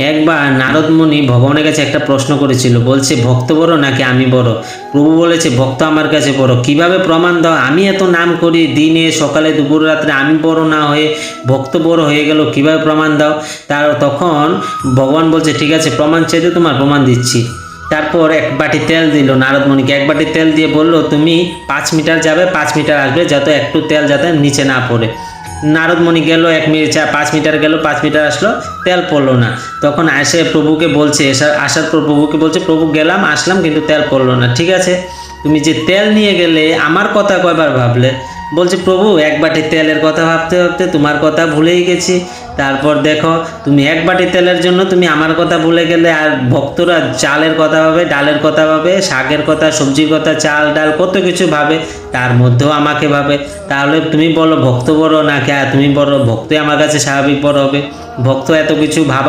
একবার নারদ মুনি ভগবানের কাছে একটা প্রশ্ন করেছিল, বলছে ভক্ত বড় নাকি আমি বড়? প্রভু বলেছে ভক্ত আমার কাছে বড়। কিভাবে প্রমাণ দাও? আমি এত নাম করি দিনে সকালে দুপুর রাত্রে, আমি বড় না হয়ে ভক্ত বড় হয়ে গেল, কিভাবে প্রমাণ দাও? তখন ভগবান বলছে ঠিক আছে, প্রমাণ চাইতে তোমার প্রমাণ দিচ্ছি। তারপর এক বাটি তেল দিল নারদ মুনিকে, এক বাটি তেল দিয়ে বলল তুমি 5 মিটার যাবে, 5 মিটার আসবে, যাতে একটু তেল যাতে নিচে না পড়ে। নারদ মুনি গেল 1 মিনিট, 5 মিটার গেল, 5 মিটার আসলো, তেল পড়লো না। তখন এসে প্রভুকে বলছে, আসার পর প্রভুকে বলছে প্রভু গেলাম আসলাম কিন্তু তেল পড়লো না। ঠিক আছে, তুমি যে তেল নিয়ে গেলে আমার কথা কয়বার ভাবলে? বলছে প্রভু এক বাটি তেলের কথা ভাবতে ভাবতে তোমার কথা ভুলেই গেছি। তারপর দেখো, তুমি এক বাটি তেলের জন্য তুমি আমার কথা ভুলে গেলে, আর ভক্তরা চালের কথা ভাবে, ডালের কথা ভাবে, শাকের কথা, সবজির কথা, চাল ডাল কত কিছু ভাবে, তার মধ্যেও আমাকে ভাবে। তাহলে তুমি বলো ভক্ত বড় নাকি তুমি বড়? ভক্তই আমার কাছে স্বাভাবিক বড় হবে। ভক্ত এত কিছু ভাবা